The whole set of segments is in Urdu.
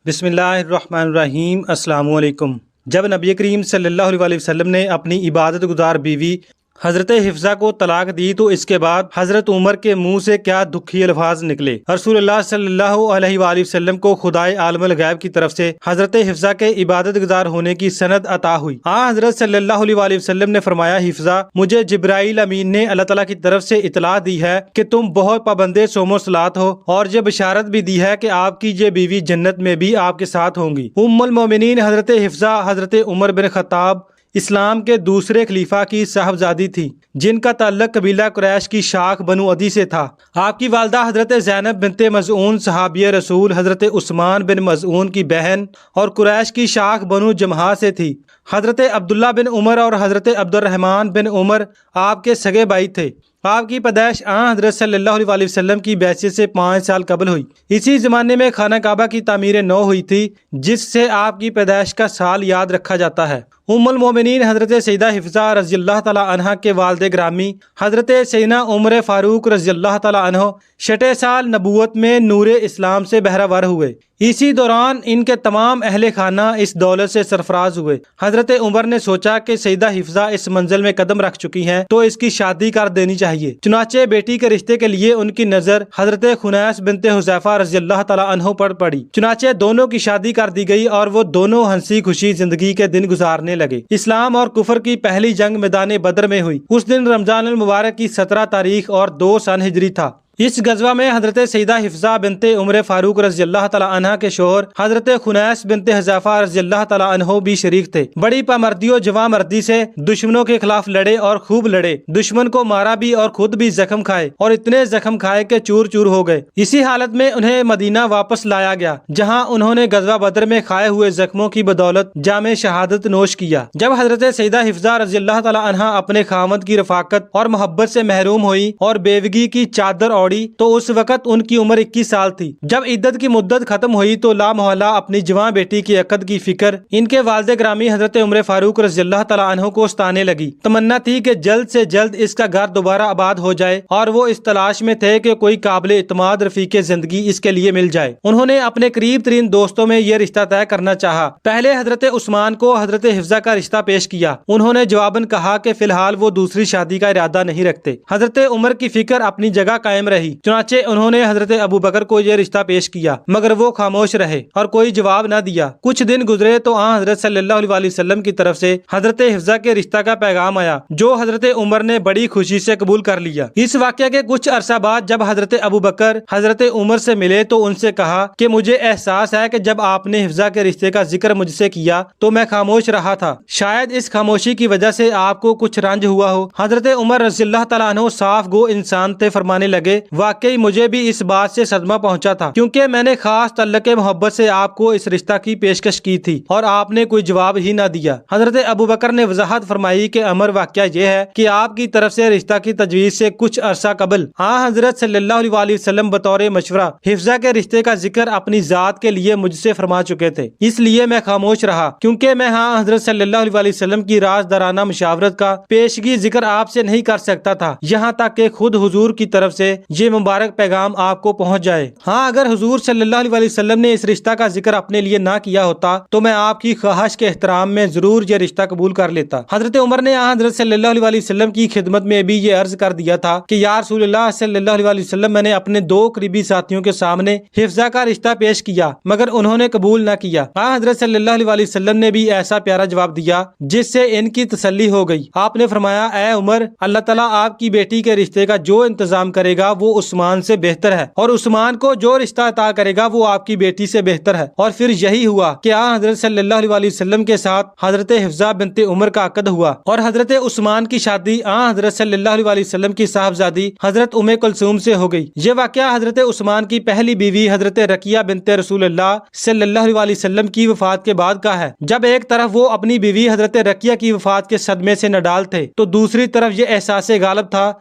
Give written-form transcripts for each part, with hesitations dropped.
بسم اللہ الرحمن الرحیم۔ السلام علیکم۔ جب نبی کریم صلی اللہ علیہ وسلم نے اپنی عبادت گزار بیوی حضرت حفصہ کو طلاق دی تو اس کے بعد حضرت عمر کے منہ سے کیا دکھی الفاظ نکلے۔ رسول اللہ صلی اللہ علیہ وآلہ وسلم کو خدائے عالم الغیب کی طرف سے حضرت حفصہ کے عبادت گزار ہونے کی سند عطا ہوئی۔ حضرت صلی اللہ علیہ وآلہ وسلم نے فرمایا، حفصہ، مجھے جبرائیل امین نے اللہ تعالیٰ کی طرف سے اطلاع دی ہے کہ تم بہت پابندے صوم و صلات ہو، اور یہ بشارت بھی دی ہے کہ آپ کی یہ بیوی جنت میں بھی آپ کے ساتھ ہوں گی۔ ام المومنین حضرت حفصہ حضرت عمر بن خطاب اسلام کے دوسرے خلیفہ کی صاحبزادی تھی، جن کا تعلق قبیلہ قریش کی شاخ بنو عدی سے تھا۔ آپ کی والدہ حضرت زینب بنت مظعون صحابیہ رسول حضرت عثمان بن مظعون کی بہن اور قریش کی شاخ بنو جمحہ سے تھی۔ حضرت عبداللہ بن عمر اور حضرت عبد الرحمن بن عمر آپ کے سگے بھائی تھے۔ آپ کی پیدائش حضرت صلی اللہ علیہ وآلہ وسلم کی بعثت سے 5 سال قبل ہوئی۔ اسی زمانے میں خانہ کعبہ کی تعمیر نو ہوئی تھی، جس سے آپ کی پیدائش کا سال یاد رکھا جاتا ہے۔ ام المومنین حضرت سیدہ حفصہ رضی اللہ تعالیٰ عنہ کے والد گرامی حضرت سیدنا عمر فاروق رضی اللہ تعالیٰ عنہ 6 سال نبوت میں نور اسلام سے بہرہ ہوئے۔ اسی دوران ان کے تمام اہل خانہ اس دولت سے سرفراز ہوئے۔ حضرت عمر نے سوچا کہ سیدہ حفصہ اس منزل میں قدم رکھ چکی ہیں تو اس کی شادی کر دینی چاہیے۔ چنانچہ بیٹی کے رشتے کے لیے ان کی نظر حضرت خنیس بنت حذیفہ رضی اللہ تعالیٰ عنہ پر پڑی۔ چنانچہ دونوں کی شادی کر دی گئی اور وہ دونوں ہنسی خوشی زندگی کے دن گزارنے لگے۔ اسلام اور کفر کی پہلی جنگ میدان بدر میں ہوئی۔ اس دن رمضان المبارک کی 17 تاریخ اور 2 سن ہجری تھا۔ اس غزوہ میں حضرت سیدہ حفصہ بنت عمر فاروق رضی اللہ تعالیٰ عنہ کے شوہر حضرت خنیس بنت حذیفہ رضی اللہ تعالیٰ عنہ بھی شریک تھے۔ بڑی پامردی و جواں مردی سے دشمنوں کے خلاف لڑے اور خوب لڑے، دشمن کو مارا بھی اور خود بھی زخم کھائے، اور اتنے زخم کھائے کہ چور چور ہو گئے۔ اسی حالت میں انہیں مدینہ واپس لایا گیا، جہاں انہوں نے غزوہ بدر میں کھائے ہوئے زخموں کی بدولت جام شہادت نوش کیا۔ جب حضرت سیدہ حفصہ رضی اللہ تعالیٰ عنہ اپنے خاوند کی رفاقت اور محبت سے محروم ہوئی اور بیوگی کی چادر اوڑھی تو اس وقت ان کی عمر 21 سال تھی۔ جب عدت کی مدت ختم ہوئی تو لا محالہ اپنی جوان بیٹی کی عقد کی فکر ان کے والد گرامی حضرت عمر فاروق رضی اللہ تعالیٰ عنہ کو ستانے لگی۔ تمنا تھی کہ جلد سے جلد اس کا گھر دوبارہ آباد ہو جائے، اور وہ اس تلاش میں تھے کہ کوئی قابل اعتماد رفیق زندگی اس کے لیے مل جائے۔ انہوں نے اپنے قریب ترین دوستوں میں یہ رشتہ طے کرنا چاہا۔ پہلے حضرت عثمان کو حضرت حفصہ کا رشتہ پیش کیا۔ انہوں نے جواباً کہا کہ فی الحال وہ دوسری شادی کا ارادہ نہیں رکھتے۔ حضرت عمر کی فکر اپنی جگہ قائم رہی، چنانچہ انہوں نے حضرت ابو بکر کو یہ رشتہ پیش کیا، مگر وہ خاموش رہے اور کوئی جواب نہ دیا۔ کچھ دن گزرے تو حضرت صلی اللہ علیہ وآلہ وسلم کی طرف سے حضرت حفصہ کے رشتہ کا پیغام آیا، جو حضرت عمر نے بڑی خوشی سے قبول کر لیا۔ اس واقعہ کے کچھ عرصہ بعد جب حضرت ابو بکر حضرت عمر سے ملے تو ان سے کہا کہ مجھے احساس ہے کہ جب آپ نے حفصہ کے رشتے کا ذکر مجھ سے کیا تو میں خاموش رہا تھا، شاید اس خاموشی کی وجہ سے آپ کو کچھ رنج ہوا ہو۔ حضرت عمر رضی اللہ تعالیٰ عنہ صاف گو انسان تھے، فرمانے لگے، واقعی مجھے بھی اس بات سے صدمہ پہنچا تھا، کیونکہ میں نے خاص تعلق محبت سے آپ کو اس رشتہ کی پیشکش کی تھی اور آپ نے کوئی جواب ہی نہ دیا۔ حضرت ابو بکر نے وضاحت فرمائی کہ امر واقعہ یہ ہے کہ آپ کی طرف سے رشتہ کی تجویز سے کچھ عرصہ قبل حضرت صلی اللہ علیہ وآلہ وسلم بطور مشورہ حفصہ کے رشتے کا ذکر اپنی ذات کے لیے مجھ سے فرما چکے تھے، اس لیے میں خاموش رہا، کیونکہ میں حضرت صلی اللہ علیہ وآلہ وسلم کی رازدارانہ مشاورت کا پیشگی ذکر آپ سے نہیں کر سکتا تھا، یہاں تک کہ خود حضور کی طرف سے یہ مبارک پیغام آپ کو پہنچ جائے۔ اگر حضور صلی اللہ علیہ وآلہ وسلم نے اس رشتہ کا ذکر اپنے لیے نہ کیا ہوتا تو میں آپ کی خواہش کے احترام میں ضرور یہ رشتہ قبول کر لیتا۔ حضرت عمر نے حضرت صلی اللہ علیہ وآلہ وسلم کی خدمت میں بھی یہ عرض کر دیا تھا کہ یا رسول اللہ صلی اللہ علیہ وآلہ وسلم، میں نے اپنے 2 قریبی ساتھیوں کے سامنے حفصہ کا رشتہ پیش کیا، مگر انہوں نے قبول نہ کیا۔ حضرت صلی اللہ علیہ وآلہ وسلم نے بھی ایسا پیارا جواب دیا جس سے ان کی تسلی ہو گئی۔ آپ نے فرمایا، اے عمر، اللہ تعالیٰ آپ کی بیٹی کے رشتے کا جو انتظام کرے گا وہ عثمان سے بہتر ہے، اور عثمان کو جو رشتہ عطا کرے گا وہ آپ کی بیٹی سے بہتر ہے۔ اور پھر یہی ہوا کہ حضرت صلی اللہ علیہ وآلہ وسلم کے ساتھ حضرت حفصہ بنت عمر کا عقد ہوا، اور حضرت عثمان کی شادی حضرت صلی اللہ علیہ وآلہ وسلم کی صاحبزادی حضرت ام کلثوم سے ہو گئی۔ یہ واقعہ حضرت عثمان کی پہلی بیوی حضرت رقیہ بنت رسول اللہ صلی اللہ علیہ وآلہ وسلم کی وفات کے بعد کا ہے۔ جب ایک طرف وہ اپنی بیوی حضرت رقیہ کی وفات کے صدمے سے نڈال تھے تو دوسری طرف یہ احساس غالب تھا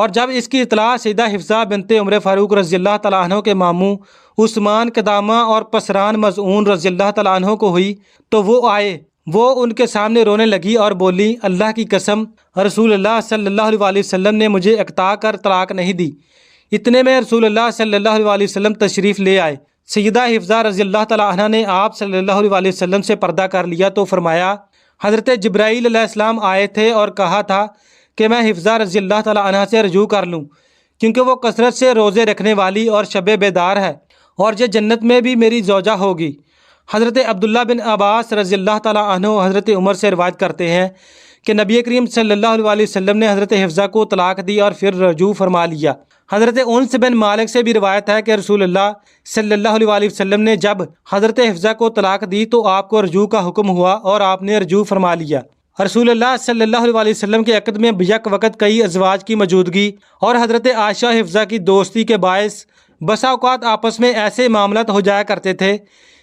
اور جب اس کی اطلاع سیدہ حفصہ بنت عمر فاروق رضی اللہ تعالیٰ عنہ کے ماموں عثمان قدامہ اور پسران مظعون رضی اللہ تعالیٰ عنہ کو ہوئی تو وہ آئے، وہ ان کے سامنے رونے لگی اور بولی، اللہ کی قسم رسول اللہ صلی اللہ علیہ وسلم نے مجھے اقطاع کر طلاق نہیں دی۔ اتنے میں رسول اللہ صلی اللہ علیہ وسلم تشریف لے آئے۔ سیدہ حفصہ رضی اللہ تعالیٰ عنہ نے آپ صلی اللہ علیہ وسلم سے پردہ کر لیا تو فرمایا، حضرت جبرائیل علیہ السلام آئے تھے اور کہا تھا کہ میں حفصہ رضی اللہ تعالیٰ عنہ سے رجوع کر لوں، کیونکہ وہ کثرت سے روزے رکھنے والی اور شب بیدار ہے، اور یہ جنت میں بھی میری زوجہ ہوگی۔ حضرت عبداللہ بن عباس رضی اللہ تعالیٰ عنہ حضرت عمر سے روایت کرتے ہیں کہ نبی کریم صلی اللہ علیہ وسلم نے حضرت حفصہ کو طلاق دی اور پھر رجوع فرما لیا۔ حضرت انس بن مالک سے بھی روایت ہے کہ رسول اللہ صلی اللہ علیہ وسلم نے جب حضرت حفصہ کو طلاق دی تو آپ کو رجوع کا حکم ہوا اور آپ نے رجوع فرما لیا۔ رسول اللہ صلی اللہ علیہ وسلم کے عقد میں یک وقت کئی ازواج کی موجودگی اور حضرت عائشہ حفصہ کی دوستی کے باعث بسا اوقات آپس میں ایسے معاملات ہو جایا کرتے تھے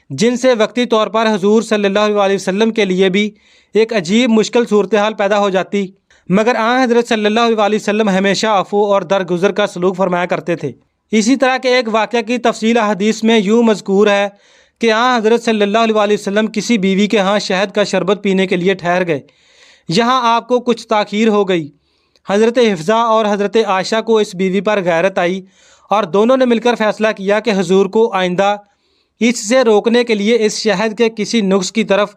جن سے وقتی طور پر حضور صلی اللہ علیہ وسلم کے لیے بھی ایک عجیب مشکل صورتحال پیدا ہو جاتی، مگر آن حضرت صلی اللہ علیہ وسلم ہمیشہ عفو اور درگزر کا سلوک فرمایا کرتے تھے۔ اسی طرح کے ایک واقعہ کی تفصیل حدیث میں یوں مذکور ہے کہ آن حضرت صلی اللہ علیہ وسلم کسی بیوی کے ہاں شہد کا شربت پینے کے لیے ٹھہر گئے۔ یہاں آپ کو کچھ تاخیر ہو گئی۔ حضرت حفصہ اور حضرت عائشہ کو اس بیوی پر غیرت آئی اور دونوں نے مل کر فیصلہ کیا کہ حضور کو آئندہ اس سے روکنے کے لیے اس شہد کے کسی نقص کی طرف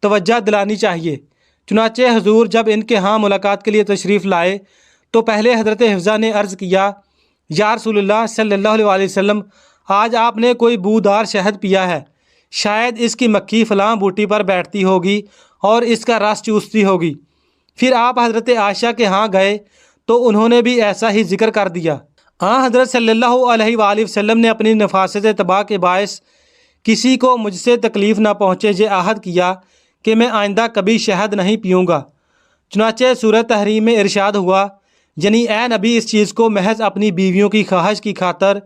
توجہ دلانی چاہیے۔ چنانچہ حضور جب ان کے ہاں ملاقات کے لیے تشریف لائے تو پہلے حضرت حفصہ نے عرض کیا، یا رسول اللہ صلی اللہ علیہ وسلم، آج آپ نے کوئی بودار شہد پیا ہے، شاید اس کی مکھی فلاں بوٹی پر بیٹھتی ہوگی اور اس کا رس چوستی ہوگی۔ پھر آپ حضرت عائشہ کے ہاں گئے تو انہوں نے بھی ایسا ہی ذکر کر دیا۔ حضرت صلی اللہ علیہ وآلہ وسلم نے اپنی نفاست طبع کے باعث کسی کو مجھ سے تکلیف نہ پہنچے یہ عہد کیا کہ میں آئندہ کبھی شہد نہیں پیوں گا۔ چنانچہ سورہ تحریم میں ارشاد ہوا، یعنی اے نبی اس چیز کو محض اپنی بیویوں کی خواہش کی خاطر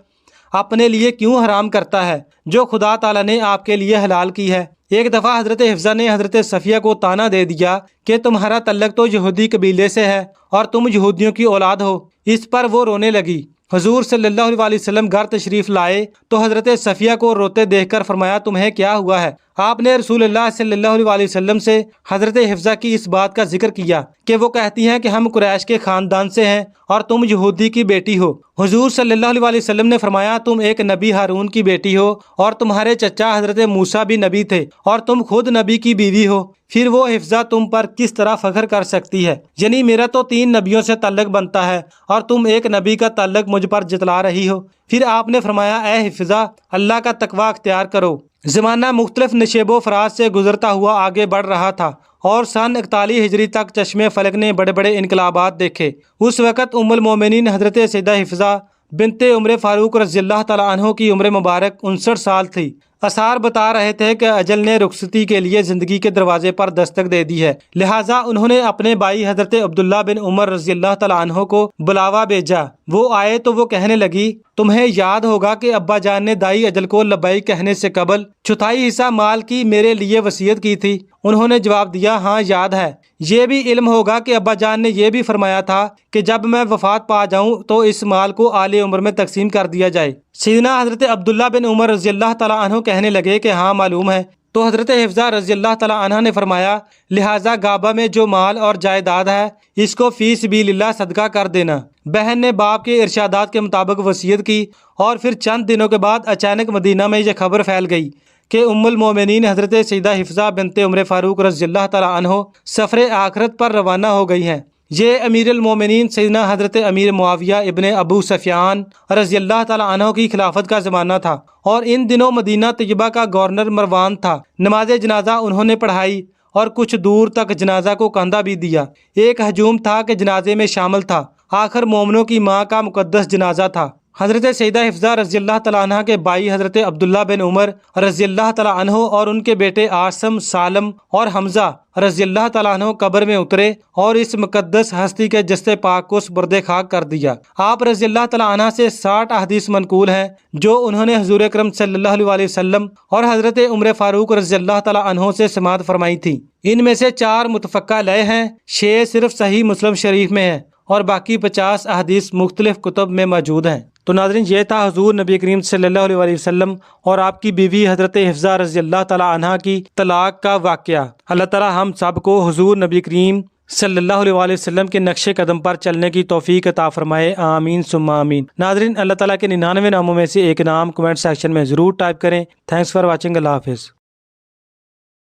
اپنے لیے کیوں حرام کرتا ہے جو خدا تعالیٰ نے آپ کے لیے حلال کی ہے۔ ایک دفعہ حضرت حفصہ نے حضرت صفیہ کو طعنہ دے دیا کہ تمہارا تعلق تو یہودی قبیلے سے ہے اور تم یہودیوں کی اولاد ہو۔ اس پر وہ رونے لگی۔ حضور صلی اللہ علیہ وسلم گھر تشریف لائے تو حضرت صفیہ کو روتے دیکھ کر فرمایا، تمہیں کیا ہوا ہے؟ آپ نے رسول اللہ صلی اللہ علیہ وسلم سے حضرت حفصہ کی اس بات کا ذکر کیا کہ وہ کہتی ہیں کہ ہم قریش کے خاندان سے ہیں اور تم یہودی کی بیٹی ہو۔ حضور صلی اللہ علیہ وسلم نے فرمایا، تم ایک نبی ہارون کی بیٹی ہو اور تمہارے چچا حضرت موسیٰ بھی نبی تھے اور تم خود نبی کی بیوی ہو، پھر وہ حفصہ تم پر کس طرح فخر کر سکتی ہے؟ یعنی میرا تو 3 نبیوں سے تعلق بنتا ہے اور تم ایک نبی کا تعلق مجھ پر جتلا رہی ہو۔ پھر آپ نے فرمایا، اے حفصہ اللہ کا تقوی اختیار کرو۔ زمانہ مختلف نشیب و فراز سے گزرتا ہوا آگے بڑھ رہا تھا اور سن 41 ہجری تک چشم فلک نے بڑے بڑے انقلابات دیکھے۔ اس وقت ام المومنین حضرت سیدہ حفصہ بنت عمر فاروق رضی اللہ تعالیٰ عنہ کی عمر مبارک 59 سال تھی۔ آثار بتا رہے تھے کہ اجل نے رخصتی کے لیے زندگی کے دروازے پر دستک دے دی ہے، لہٰذا انہوں نے اپنے بھائی حضرت عبداللہ بن عمر رضی اللہ تعالیٰ عنہ کو بلاوا بھیجا۔ وہ آئے تو وہ کہنے لگی، تمہیں یاد ہوگا کہ ابا جان نے دائی اجل کو لبیک کہنے سے قبل 1/4 حصہ مال کی میرے لیے وصیت کی تھی۔ انہوں نے جواب دیا، ہاں یاد ہے۔ یہ بھی علم ہوگا کہ ابا جان نے یہ بھی فرمایا تھا کہ جب میں وفات پا جاؤں تو اس مال کو آل عمر میں تقسیم کر دیا جائے۔ سیدنا حضرت عبداللہ بن عمر رضی اللہ تعالیٰ عنہ کہنے لگے کہ ہاں معلوم ہے۔ تو حضرت حفصہ رضی اللہ تعالیٰ عنہ نے فرمایا، لہٰذا غابہ میں جو مال اور جائیداد ہے اس کو فی سبیل اللہ صدقہ کر دینا۔ بہن نے باپ کے ارشادات کے مطابق وصیت کی اور پھر چند دنوں کے بعد اچانک مدینہ میں یہ خبر پھیل گئی کہ ام المومنین حضرت سیدہ حفصہ بنت عمر فاروق رضی اللہ تعالیٰ عنہ سفر آخرت پر روانہ ہو گئی ہیں۔ یہ امیر المومنین سیدنا حضرت امیر معاویہ ابن ابو سفیان رضی اللہ تعالیٰ عنہ کی خلافت کا زمانہ تھا اور ان دنوں مدینہ طیبہ کا گورنر مروان تھا۔ نماز جنازہ انہوں نے پڑھائی اور کچھ دور تک جنازہ کو کندھا بھی دیا۔ ایک ہجوم تھا کہ جنازے میں شامل تھا، آخر مومنوں کی ماں کا مقدس جنازہ تھا۔ حضرت سیدہ حفصہ رضی اللہ تعالیٰ عنہ کے بھائی حضرت عبداللہ بن عمر رضی اللہ تعالیٰ عنہ اور ان کے بیٹے عاصم، سالم اور حمزہ رضی اللہ تعالیٰ عنہ قبر میں اترے اور اس مقدس ہستی کے جسد پاک کو سپرد خاک کر دیا۔ آپ رضی اللہ تعالیٰ عنہ سے 60 احادیث منقول ہیں جو انہوں نے حضور اکرم صلی اللہ علیہ وسلم اور حضرت عمر فاروق رضی اللہ تعالیٰ عنہ سے سماعت فرمائی تھی۔ ان میں سے 4 متفقہ علیہ ہیں، 6 صرف صحیح مسلم شریف میں ہیں اور باقی 50 احادیث مختلف کتب میں موجود ہیں۔ تو ناظرین، یہ تھا حضور نبی کریم صلی اللہ علیہ وسلم اور آپ کی بیوی حضرت حفصہ رضی اللہ تعالی عنہا کی طلاق کا واقعہ۔ اللہ تعالی ہم سب کو حضور نبی کریم صلی اللہ علیہ وسلم کے نقش قدم پر چلنے کی توفیق عطا فرمائے، آمین ثم آمین۔ ناظرین، اللہ تعالیٰ کے 99 ناموں میں سے ایک نام کمنٹ سیکشن میں ضرور ٹائپ کریں۔ تھینکس فار واچنگ، اللہ حافظ۔